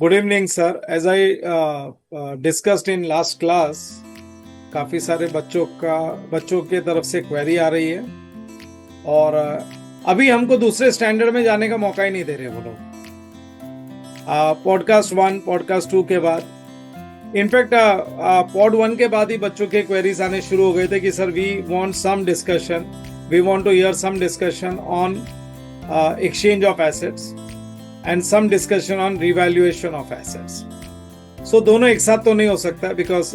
Good evening sir. As I discussed in last class, काफ़ी सारे बच्चों के तरफ से क्वेरी आ रही है। और अभी हमको दूसरे स्टैंडर्ड में जाने का मौका ही नहीं दे रहे वो लोग। पॉडकास्ट वन, पॉडकास्ट टू के बाद, इनफैक्ट पॉड वन के बाद ही बच्चों के क्वेरीज आने शुरू हो गए थे कि sir we want some discussion, we want to hear some discussion on exchange of assets and some discussion on revaluation of assets. So दोनों एक साथ तो नहीं हो सकता, बिकॉज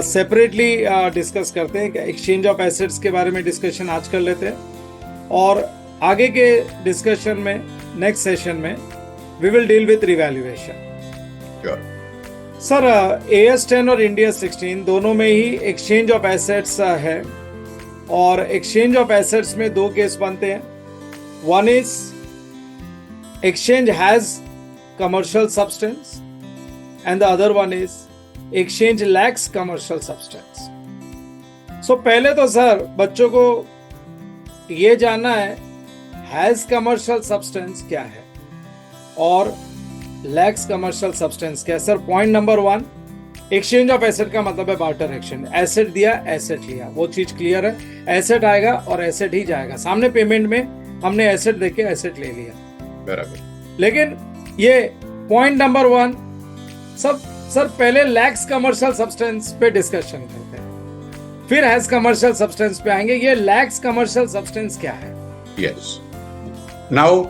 सेपरेटली डिस्कस करते हैं कि एक्सचेंज ऑफ एसेट्स के बारे में डिस्कशन आज कर लेते हैं, और आगे के डिस्कशन में, नेक्स्ट सेशन में, we will deal with revaluation. Sir, AS10 और इंडिया 16 दोनों में ही एक्सचेंज ऑफ एसेट्स है, और एक्सचेंज ऑफ एसेट्स में दो केस बनते हैं। One is exchange has commercial substance and the other one is exchange lacks commercial substance. So पहले तो सर बच्चों को ये जानना है has commercial substance क्या है और lacks commercial substance क्या है। Sir point number one, exchange of asset का मतलब है बार्टर एक्सचेंज। एसेट दिया, एसेट लिया, वो चीज क्लियर है। एसेट आएगा और एसेट ही जाएगा। सामने पेमेंट में हमने एसेट देके एसेट ले लिया, लेकिन ये पॉइंट नंबर वन सब सर पहले लैक्स कमर्शियल सब्सटेंस पे डिस्कशन करते हैं, फिर हैज कमर्शियल सब्सटेंस पे आएंगे। ये लैक्स कमर्शियल सब्सटेंस क्या है? Yes, now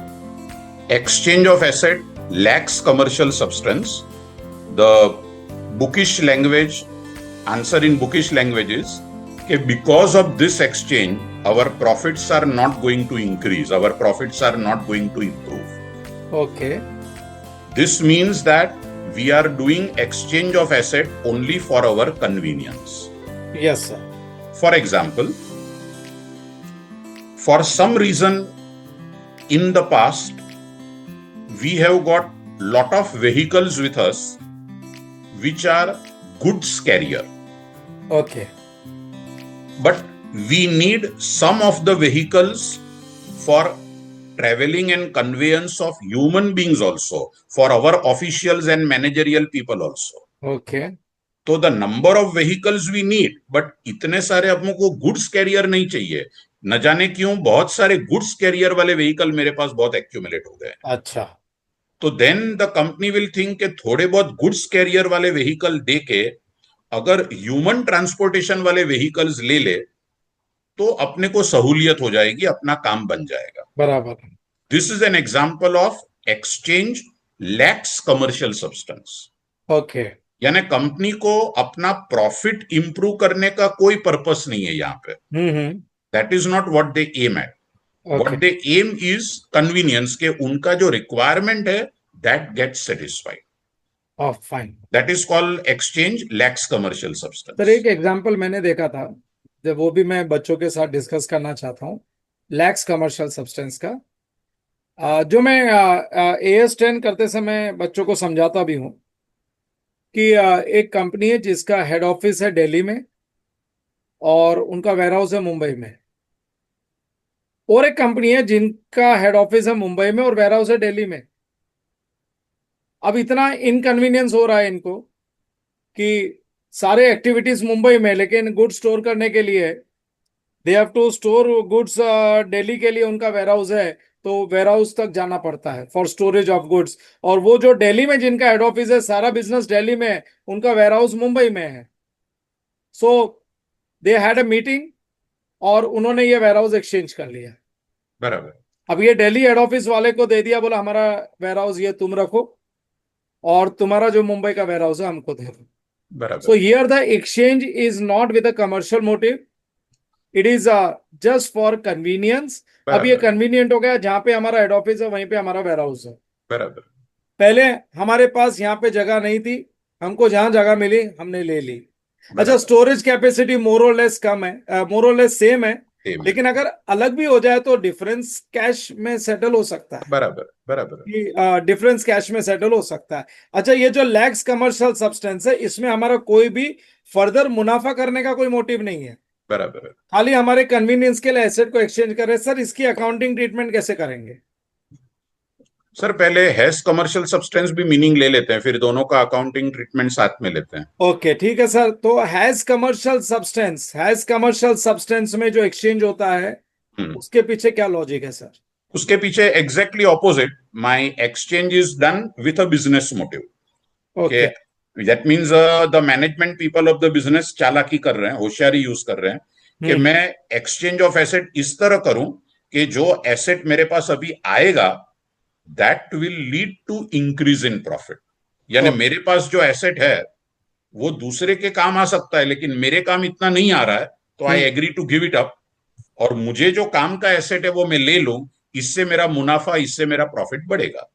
exchange of asset lakhs commercial substance. The bookish language, answer in bookish language is कि because of this exchange, our profits are not going to increase, our profits are not going to improve. Okay. This means that we are doing exchange of asset only for our convenience. Yes, sir. For example, for some reason in the past, we have got lot of vehicles with us which are goods carrier. Okay. But we need some of the vehicles for traveling and conveyance of human beings also, for our officials and managerial people also. Okay. तो the number of vehicles we need, but इतने सारे हमको goods carrier नहीं चाहिए। न जाने क्यों बहुत सारे गुड्स कैरियर वाले व्हीकल मेरे पास बहुत एक्यूमुलेट हो गए। अच्छा। तो then the company will think के थोड़े बहुत गुड्स कैरियर वाले व्हीकल देके अगर ह्यूमन ट्रांसपोर्टेशन वाले व्हीकल्स ले ले तो अपने को सहूलियत हो जाएगी, अपना काम बन जाएगा। बराबर। This is an example of exchange lakhs commercial substance. Okay. यानी कंपनी को अपना प्रॉफिट इंप्रूव करने का कोई पर्पस नहीं है यहाँ पे। That is not what they aim at. What they aim is convenience, के उनका जो रिक्वायरमेंट है that gets satisfied. Oh, fine. That is called exchange lacks commercial substance. Sir एक एग्जांपल मैंने देखा था, जब वो भी मैं बच्चों के साथ डिस्कस करना चाहता हूँ लैक्स कमर्शियल सब्सटेंस का, जो मैं AS10 करते समय बच्चों को समझाता भी हूँ कि एक कंपनी है जिसका हेड ऑफिस है दिल्ली में और उनका वेयरहाउस है मुंबई में, और एक कंपनी है जिनका हेड ऑफिस है मुंबई में और वेयरहाउस है दिल्ली में। अब इतना इनकन्वीनियंस हो रहा है इनको कि सारे एक्टिविटीज मुंबई में, लेकिन गुड्स स्टोर करने के लिए they have to store goods Delhi के लिए उनका वेयरहाउस है, तो वेयरहाउस तक जाना पड़ता है फॉर स्टोरेज ऑफ गुड्स। और वो जो दिल्ली में जिनका हेड ऑफिस है, सारा बिजनेस दिल्ली में है, उनका वेयरहाउस मुंबई में है। सो दे हैड अ मीटिंग और उन्होंने ये वेयरहाउस एक्सचेंज कर लिया। बराबर। अब ये दिल्ली हेड ऑफिस वाले को दे दिया, बोला हमारा वेयरहाउस ये तुम रखो और तुम्हारा जो मुंबई का वेयरहाउस है हमको दे दो। बराबर। So here the exchange is not with a commercial motive. It is just for convenience. अब ये convenient हो गया, जहां पे हमारा हेड ऑफिस है वहीं पे हमारा वेयर हाउस है। बराबर। पहले हमारे पास यहाँ पे जगह नहीं थी, हमको जहां जगह मिली हमने ले ली। अच्छा, स्टोरेज कैपेसिटी मोर और लेस कम है, मोर और लेस सेम है, लेकिन अगर अलग भी हो जाए तो डिफरेंस कैश में सेटल हो सकता है। बराबर। बराबर। डिफरेंस कैश में सेटल हो सकता है। अच्छा, ये जो लैक्स कमर्शियल सब्सटेंस है, इसमें हमारा कोई भी फर्दर मुनाफा करने का कोई मोटिव नहीं है। बराबर। खाली हमारे कन्वीनियंस के लिए एसेट को एक्सचेंज कर रहे हैं। सर इसकी अकाउंटिंग ट्रीटमेंट कैसे करेंगे? सर पहले हैज कमर्शियल सब्सटेंस भी मीनिंग ले लेते हैं, फिर दोनों का अकाउंटिंग ट्रीटमेंट साथ में लेते हैं। ओके ठीक है सर। तो हैज कमर्शियल सब्सटेंस में जो एक्सचेंज होता है हम्म, उसके पीछे क्या लॉजिक है सर? उसके पीछे exactly opposite, my exchange is done with a business motive. Okay. That means the management people of the business चालाकी कर रहे हैं, होशियारी यूज कर रहे हैं कि हम्म। मैं एक्सचेंज ऑफ एसेट इस तरह करूं कि जो एसेट मेरे पास अभी आएगा that will lead to increase in profit. यानी ओके। मेरे पास जो एसेट है वो दूसरे के काम आ सकता है, लेकिन मेरे काम इतना नहीं आ रहा है, तो I hmm. Agree to give it up, और मुझे जो काम का एसेट है वो मैं ले लूं। इससे मेरा मुनाफा, इससे मेरा प्रॉफिट बढ़ेगा।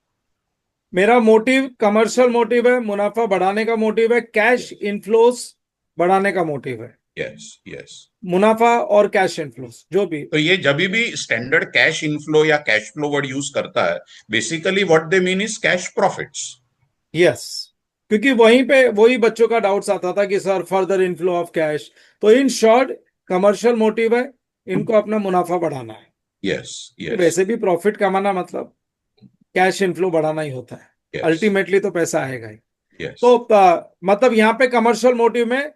मेरा मोटिव कमर्शियल मोटिव है, मुनाफा बढ़ाने का मोटिव है, कैश इनफ्लोस बढ़ाने का मोटिव है। Yes yes. मुनाफा और कैश इनफ्लोस जो भी। तो ये जब भी स्टैंडर्ड कैश इनफ्लो या कैश फ्लो वर्ड यूज करता है, basically what they mean is cash profits. Yes. क्योंकि वहीं पे वही बच्चों का डाउट्स आता था कि sir further inflow of cash. तो इन शॉर्ट कमर्शियल मोटिव है, इनको अपना मुनाफा बढ़ाना है। यस यस वैसे भी प्रॉफिट कमाना मतलब कैश इनफ्लो बढ़ाना ही होता है। यस अल्टीमेटली तो पैसा आएगा ही। यस तो मतलब यहाँ पे कमर्शियल मोटिव में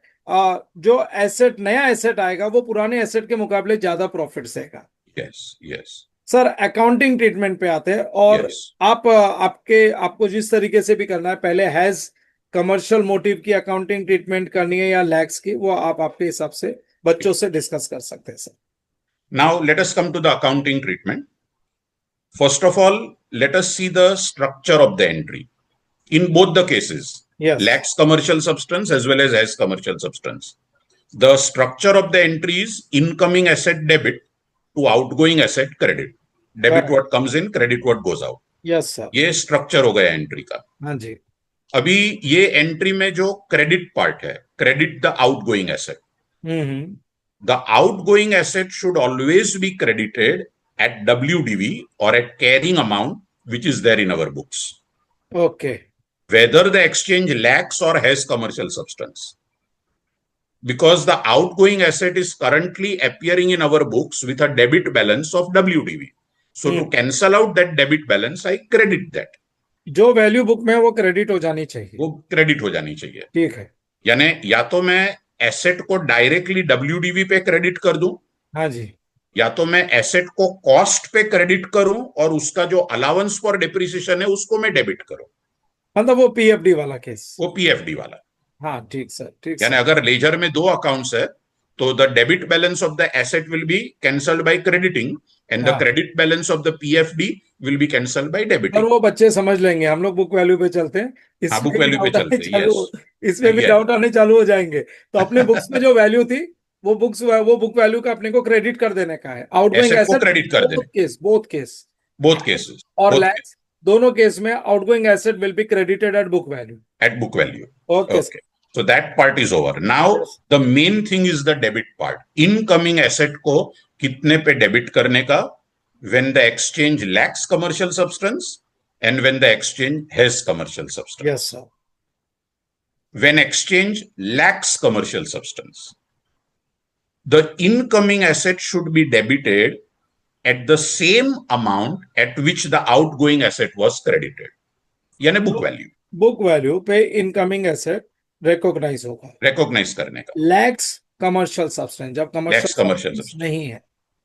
जो एसेट नया एसेट आएगा वो पुराने एसेट के मुकाबले ज्यादा प्रॉफिट सेगा। Yes yes sir accounting treatment पे आते हैं। और यस। आपको जिस तरीके से भी करना है, पहले हैज कमर्शियल मोटिव की अकाउंटिंग ट्रीटमेंट करनी है या लैक्स की, वो आप आपके हिसाब से बच्चों से डिस्कस कर सकते हैं sir. Now let us come to the accounting treatment. First of all, let us see the structure of the entry. In both the cases, yes. lacks commercial substance as well as has commercial substance. The structure of the entry is incoming asset debit to outgoing asset credit. Debit what comes in, credit what goes out. Yes sir. ये structure हो गया entry का। हाँ जी। अभी ये entry में जो credit part है, credit the outgoing asset, hmm. the outgoing asset should always be credited at WDV or at carrying amount, which is there in our books, okay. whether the exchange lacks or has commercial substance. Because the outgoing asset is currently appearing in our books with a debit balance of WDV. So to cancel out that debit balance, I credit that. जो value book में है वो credit हो जानी चाहिए। वो credit हो जानी चाहिए। ठीक है। यानी या तो मैं एसेट को डायरेक्टली WDV पे क्रेडिट कर दूं, हाँ जी। या तो मैं एसेट को कॉस्ट पे क्रेडिट करूं और उसका जो अलाउंस फॉर डिप्रिसिएशन है उसको मैं डेबिट करूं, मतलब वो पीएफडी वाला केस। वो पीएफडी वाला। हाँ ठीक सर, ठीक यानी सर। अगर लेजर में दो अकाउंट्स है तो the debit balance of the asset will be cancelled by crediting and the हाँ। Credit balance of the PFD will be cancelled by और डेबिटिंग। वो बच्चे समझ लेंगे, हम लोग बुक वैल्यू पे चलते हैं। हाँ, बुक इसमें भी वैल्यू पे डाउट आने चलते हैं। चालू यस इसमें भी यस डाउट आने चालू हो जाएंगे। तो अपने बुक्स में जो वैल्यू थी वो बुक वैल्यू का अपने को क्रेडिट कर देने का है। आउटगोइंग एसेट को एसेट क्रेडिट कर देने, बोथ केस बोथ केसेस, और बोथ लैक्स दोनों केस में outgoing asset will be credited at book value. at book value. Okay Okay. So that part is over. Now the main thing is the debit part. Incoming asset को कितने पे debit करने का, when the exchange lacks commercial substance and when the exchange has commercial substance. Yes sir. When exchange lacks commercial substance, the incoming asset should be debited at the same amount at which the outgoing asset was credited. यानी book value, book value पे incoming asset recognise होगा। Recognise करने का। Lakhs commercial substance, जब Lacks commercial commercial substance. नहीं है।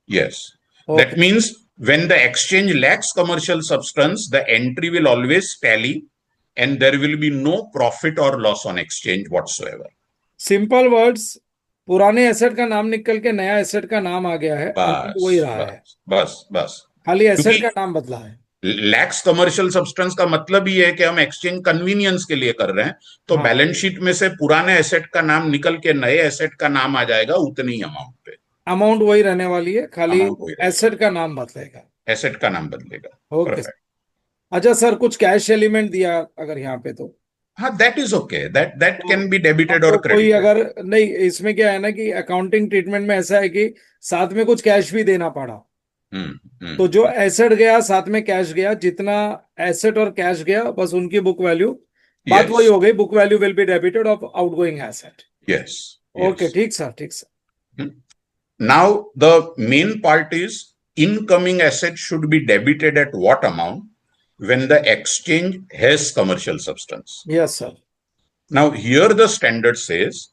Yes. Okay. That means when the exchange lacks commercial substance, the entry will always tally and there will be no profit or loss on exchange whatsoever. Simple words, पुराने asset का नाम निकल के नया asset का नाम आ गया है, बस वही रहा है, बस खाली एसेट क्योंकि का नाम बदला है। लैक्स कमर्शियल सब्सटेंस का मतलब ही है कि हम एक्सचेंज कन्वीनियंस के लिए कर रहे हैं, तो हाँ। बैलेंस शीट में से पुराने एसेट का नाम निकल के नए एसेट का नाम आ जाएगा उतनी अमाउंट पे। अमाउंट वही रहने वाली है, खाली Amount वही रहेगा। एसेट का नाम बदलेगा। एसेट का नाम बदलेगा। ओके। Perfect. अच्छा सर, कुछ कैश एलिमेंट दिया अगर यहाँ पे तो हाँ, that is okay, that can be debited और तो कोई क्रेडिटेड। अगर नहीं, इसमें क्या है ना कि अकाउंटिंग ट्रीटमेंट में ऐसा है कि साथ में कुछ कैश भी देना पड़ा। तो जो एसेट गया साथ में कैश गया, जितना एसेट और कैश गया बस उनकी बुक वैल्यू, बात वही हो गई, book value will be debited of outgoing asset. Yes. Okay ठीक सर, ठीक sir. Now the main part is incoming asset should be debited at what amount when the exchange has commercial substance. Yes, sir. Now, here the standard says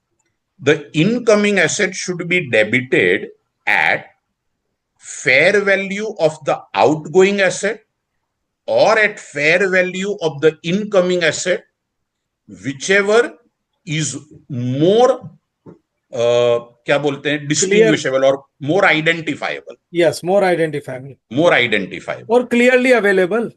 the incoming asset should be debited at fair value of the outgoing asset or at fair value of the incoming asset, whichever is more क्या बोलते हैं, distinguishable or more identifiable. Yes, more identifiable. More identifiable. और clearly available.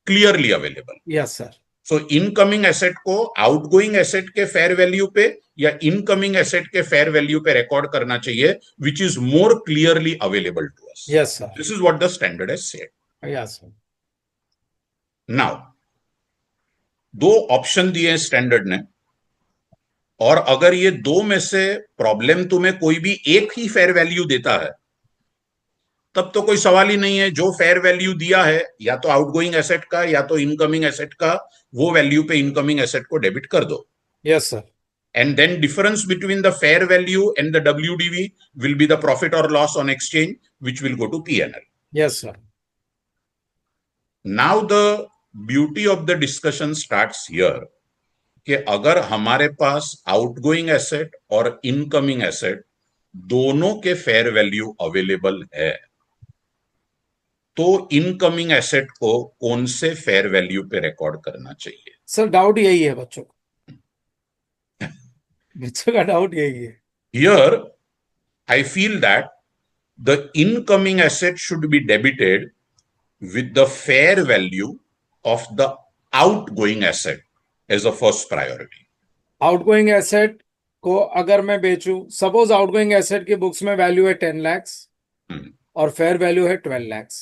Clearly available. Yes, sir. So incoming asset को outgoing asset के fair value पे या incoming asset के fair value पे रिकॉर्ड करना चाहिए, which is more clearly available to us. Yes sir. This is what the standard has said. Yes sir. Now दो option दिए स्टैंडर्ड ने, और अगर ये दो में से प्रॉब्लम तुम्हें कोई भी एक ही फेयर वैल्यू देता है, तब तो कोई सवाल ही नहीं है. जो फेयर वैल्यू दिया है या तो आउटगोइंग एसेट का या तो इनकमिंग एसेट का, वो वैल्यू पे इनकमिंग एसेट को डेबिट कर दो. Yes sir. And then difference between the fair value and the WDV will be the profit or loss on exchange, which will go to P&L. Yes, sir. Now the beauty of the discussion starts here कि अगर हमारे पास outgoing asset और incoming asset दोनों के fair value available है, तो incoming asset को कौन से फेयर वैल्यू पे रिकॉर्ड करना चाहिए? सर डाउट यही है बच्चों का. बच्चों का डाउट यही है. Here, I feel that the incoming asset should be debited with the fair value of the outgoing asset as a first priority. Outgoing asset को अगर मैं बेचूं, सपोज आउटगोइंग एसेट की बुक्स में वैल्यू है 10 lakhs और फेयर वैल्यू है 12 lakhs.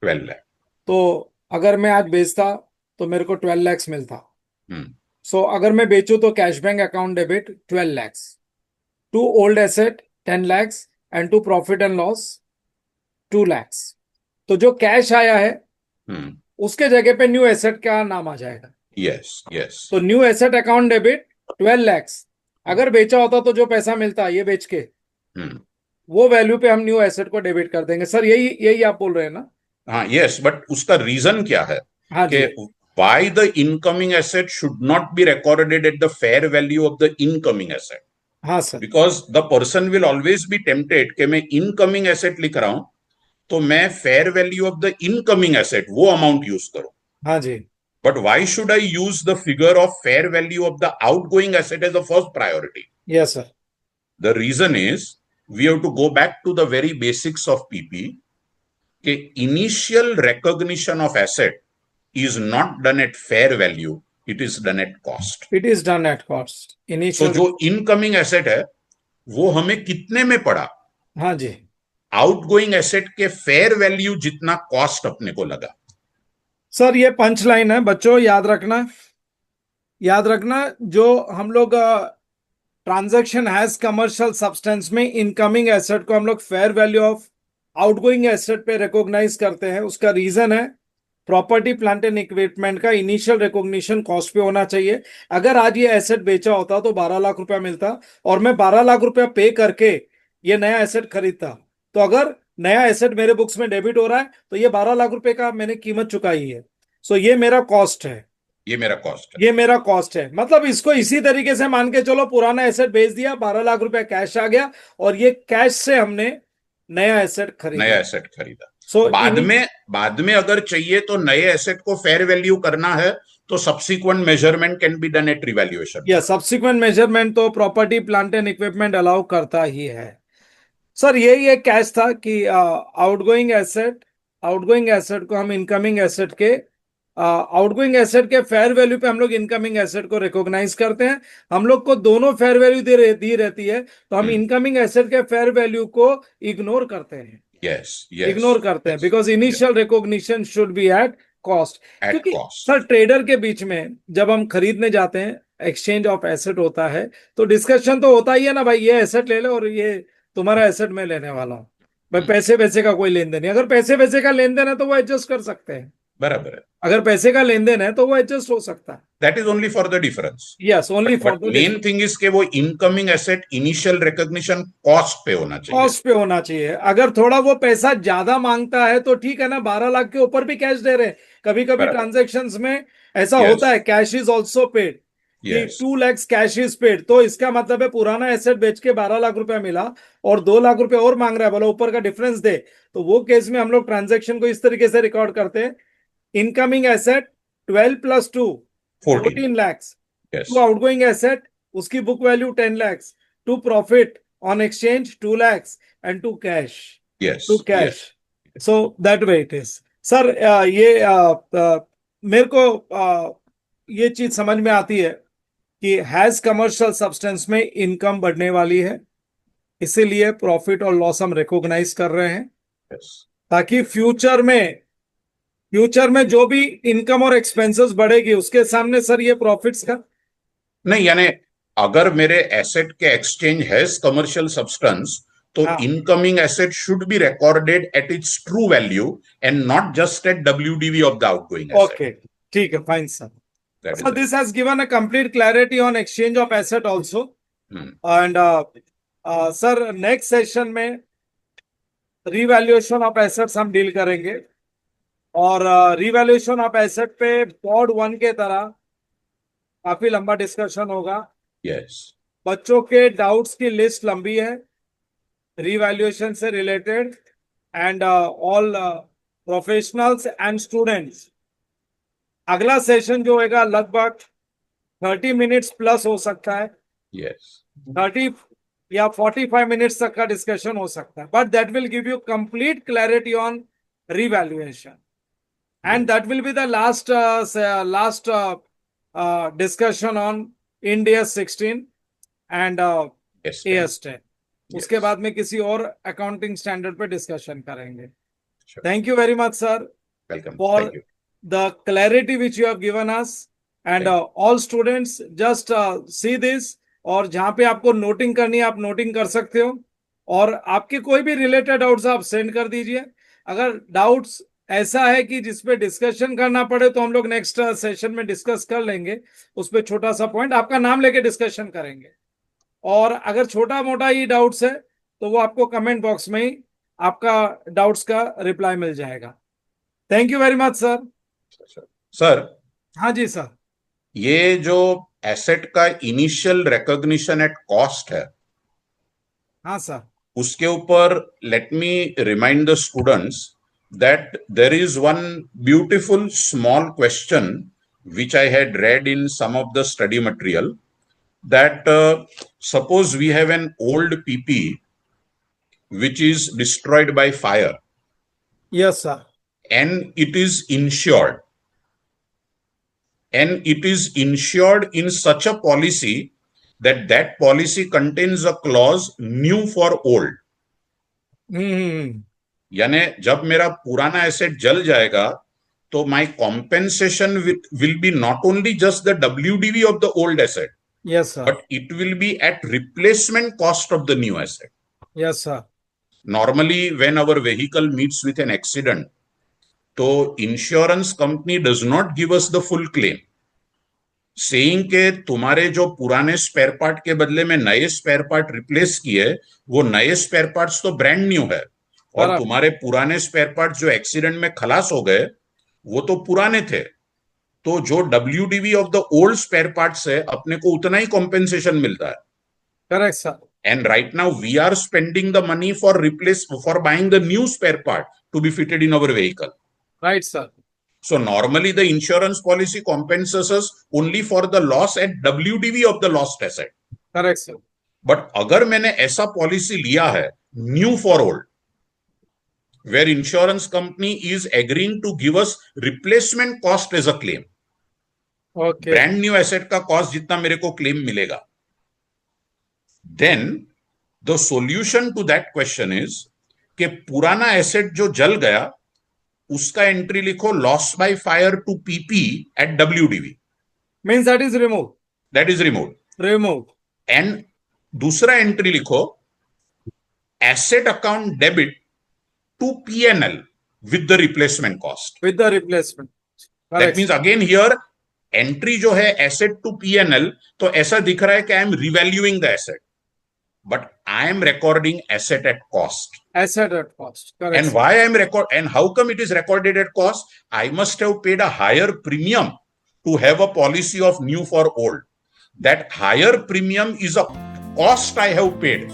12 lakh. तो अगर मैं आज बेचता तो मेरे को 12 lakhs मिलता. Hmm. सो अगर मैं बेचूं तो cash bank account debit 12 lakhs to old asset 10 lakhs and to profit and loss 2 lakhs. तो जो कैश आया है उसके जगह पे न्यू एसेट का नाम आ जाएगा. Yes yes. तो new asset account debit 12 lakhs. अगर बेचा होता तो जो पैसा मिलता ये बेच के वो वैल्यू पे हम न्यू एसेट को डेबिट कर देंगे. सर यही यही आप बोल रहे हैं ना? हाँ, यस. बट उसका रीजन क्या है? हाँ जी. Why the incoming asset should not be recorded at the fair value of the incoming asset? हाँ sir. Because the person will always be tempted कि मैं incoming asset लिख रहा हूं तो मैं fair value of the incoming asset वो amount use करूं. हाँ जी. But why should I use the figure of fair value of the outgoing asset as the first priority? Yes sir. The reason is we have to go back to the very basics of PP. कि initial recognition of asset is not done at fair value, it is done at cost. It is done at cost. Initial. So जो incoming asset है वो हमें कितने में पड़ा? हाँ जी. Outgoing asset के फेयर वैल्यू जितना कॉस्ट अपने को लगा. सर ये पंच लाइन है बच्चों, याद रखना. याद रखना जो हम लोग ट्रांजैक्शन हैज कमर्शियल सब्सटेंस में इनकमिंग एसेट को हम लोग fair value of outgoing asset पे रिकॉग्नाइज करते हैं. उसका रीजन है प्रॉपर्टी प्लांट एंड इक्विपमेंट का इनिशियल रिकॉग्निशन कॉस्ट पे होना चाहिए. अगर आज ये एसेट बेचा होता तो 12 लाख रुपया मिलता और मैं 12 लाख रुपया पे करके ये नया एसेट खरीदता, तो अगर नया एसेट मेरे बुक्स में डेबिट हो रहा है तो ये 12 लाख रुपए का मैंने कीमत चुकाई है. सो ये मेरा कॉस्ट है. ये मेरा कॉस्ट है. ये मेरा कॉस्ट है. मतलब इसको इसी तरीके से मान के चलो, पुराना एसेट बेच दिया, 12 लाख रुपया कैश आ गया और ये कैश से हमने नया एसेट खरीदा. So, बाद में अगर चाहिए तो नए एसेट को फेयर वैल्यू करना है तो subsequent measurement can be done at revaluation. या सब्सिक्वेंट मेजरमेंट तो property plant and equipment allow करता ही है. सर यही एक कैच था कि आउटगोइंग एसेट को हम इनकमिंग एसेट के आउटगोइंग एसेट के फेयर वैल्यू पे हम लोग इनकमिंग एसेट को रिकॉग्नाइज करते हैं. हम लोग को दोनों फेयर वैल्यू दी रहती है तो हम इनकमिंग एसेट के फेयर वैल्यू को इग्नोर करते हैं. इग्नोर करते हैं because initial recognition should be at cost. क्योंकि सर ट्रेडर के बीच में जब हम खरीदने जाते हैं, एक्सचेंज ऑफ एसेट होता है तो डिस्कशन तो होता ही है ना भाई, ये एसेट ले लो और ये तुम्हारा एसेट मैं लेने वाला हूँ. भाई पैसे वैसे का कोई लेन देन नहीं. अगर पैसे वैसे का लेन देन है तो वो एडजस्ट कर सकते हैं. बराबर है. अगर पैसे का लेन देन है तो वो एडजस्ट हो सकता है. That is only for the difference. Yes, only for But the main thing is कि वो incoming asset initial recognition cost पे होना चाहिए. कॉस्ट पे होना चाहिए. अगर थोड़ा वो पैसा ज्यादा मांगता है तो ठीक है ना, 12 लाख के ऊपर भी कैश दे रहे हैं. कभी कभी बराबर. ट्रांजेक्शंस में ऐसा Yes. होता है, कैश इज ऑल्सो पेड, कि Yes. 2 lakhs cash is paid. तो इसका मतलब है पुराना एसेट बेच के 12 लाख रुपया मिला और 2 लाख रुपए और मांग रहा है, बोला ऊपर का डिफरेंस दे. तो वो केस में हम लोग ट्रांजेक्शन को इस तरीके से रिकॉर्ड करते हैं. Incoming asset 12 + 2 14 lakhs. Yes. To outgoing asset उसकी book value 10 lakhs. To profit on exchange 2 lakhs and to cash. Yes. To cash. Yes. So that way it is. Sir ये मेरे को ये चीज समझ में आती है कि हैज कमर्शियल सब्सटेंस में इनकम बढ़ने वाली है, इसीलिए प्रॉफिट और लॉस हम रिकॉग्नाइज कर रहे हैं, Yes. ताकि फ्यूचर में जो भी इनकम और एक्सपेंसेस बढ़ेगी उसके सामने सर ये प्रॉफिट्स का. नहीं, यानी अगर मेरे एसेट के एक्सचेंज हैज कमर्शियल सब्सटेंस तो हाँ. Incoming asset should be recorded at its true value and not just at WDV of the outgoing asset. Okay, ठीक है, fine sir. That is So it. this has given a complete clarity on exchange of asset also. Hmm. And sir, next session में revaluation of assets हम deal करेंगे. और revaluation of asset पे pod 1 के तरह काफी लंबा डिस्कशन होगा. Yes. बच्चों के डाउट्स की लिस्ट लंबी है रिवैल्यूएशन से related, and all professionals and students. अगला सेशन जो होगा लगभग 30 मिनट्स प्लस हो सकता है. Yes. 30 या 45 मिनट्स तक का डिस्कशन हो सकता है, but that will give you complete clarity on revaluation, and that will be the last discussion on India 16 and Yes. AS10. उसके Yes. बाद में किसी और अकाउंटिंग स्टैंडर्ड पे डिस्कशन करेंगे. Sure. Thank you very much sir Welcome. for Thank you. the clarity which you have given us, and Thank all students just see this. और जहां पे आपको नोटिंग करनी है आप नोटिंग कर सकते हो, और आपके कोई भी रिलेटेड डाउट्स आप सेंड कर दीजिए. अगर डाउट्स ऐसा है कि जिसपे डिस्कशन करना पड़े तो हम लोग नेक्स्ट सेशन में डिस्कस कर लेंगे. उस पर छोटा सा पॉइंट आपका नाम लेके डिस्कशन करेंगे. और अगर छोटा मोटा ही डाउट्स है तो वो आपको कमेंट बॉक्स में ही आपका डाउट्स का रिप्लाई मिल जाएगा. Thank you very much sir. Sir, हाँ जी सर. ये जो एसेट का इनिशियल रिकॉग्निशन एट कॉस्ट है, हाँ सर. उसके ऊपर let me remind the students that there is one beautiful small question which I had read in some of the study material, that suppose we have an old PP which is destroyed by fire Yes sir. and it is insured, and it is insured in such a policy that that policy contains a clause new for old. यानी जब मेरा पुराना asset जल जाएगा तो my compensation will be not only just the WDV of the old asset, Yes sir. but it will be at replacement cost of the new asset. Yes sir. Normally when our vehicle meets with an accident, तो insurance company does not give us the full claim, saying के तुम्हारे जो पुराने spare part के बदले में नए spare part replace किए, वो नए स्पेयर पार्ट्स तो ब्रांड न्यू है, और बराबर. तुम्हारे पुराने स्पेयर पार्ट जो एक्सीडेंट में खलास हो गए वो तो पुराने थे. तो जो WDV of the old spare parts है अपने को उतना ही कॉम्पेंसेशन मिलता है. Correct sir. And right now we are spending the money for buying the new spare part to be fitted in our vehicle. Right sir. So normally the insurance policy compensates us only for the loss at WDV of the lost asset. Correct sir. But अगर मैंने ऐसा policy लिया है new for old, where insurance company is agreeing to give us replacement cost as a claim, Okay. brand new asset का cost जितना मेरे को claim मिलेगा, then the solution to that question is कि पुराना asset जो जल गया उसका एंट्री लिखो loss by fire to PP at WDV. Means that is removed. That is removed. Removed. And दूसरा एंट्री लिखो asset account debit to PNL. with the replacement cost. with the replacement. That Correct. means again here entry जो है asset to P&L, तो ऐसा दिख रहा है कि I am revaluing the asset, but I am recording asset at cost. Asset at cost. Correct. And why I am and how come it is recorded at cost? I must have paid a higher premium to have a policy of new for old. That higher premium is a cost I have paid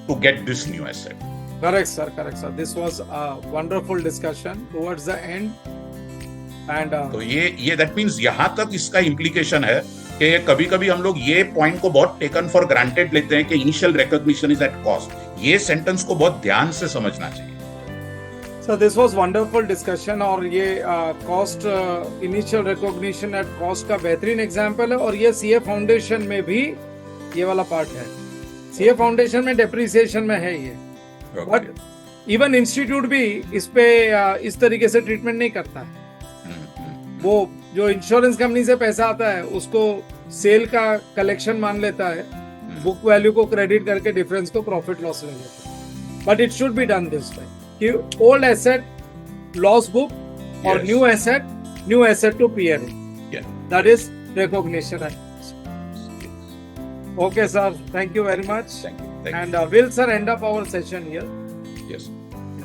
to get this new asset. Correct, sir. Correct, sir. This was a wonderful discussion towards the end. And तो ये that means यहां तक इसका implication है कि कभी कभी हम लोग ये पॉइंट को बहुत टेकन फॉर ग्रांटेड लेते हैं कि initial recognition is at cost. ये सेंटेंस को बहुत ध्यान से समझना चाहिए. so this was wonderful discussion. और ये cost initial recognition at cost का बेहतरीन एग्जांपल है. और ये सीए फाउंडेशन में भी ये वाला पार्ट है. सीए फाउंडेशन में डेप्रिसिएशन में है ये. बट इवन इंस्टीट्यूट भी इस पे इस तरीके से ट्रीटमेंट नहीं करता है. वो जो इंश्योरेंस कंपनी से पैसा आता है उसको सेल का कलेक्शन मान लेता है, बुक वैल्यू को क्रेडिट करके डिफरेंस को प्रॉफिट लॉस ले लेता है. But it should be done this way कि ओल्ड एसेट लॉस बुक और Yes. New asset to PL. Yeah. That is recognition. Okay sir, thank you very much. Thank you. And will sir end up our session here? Yes.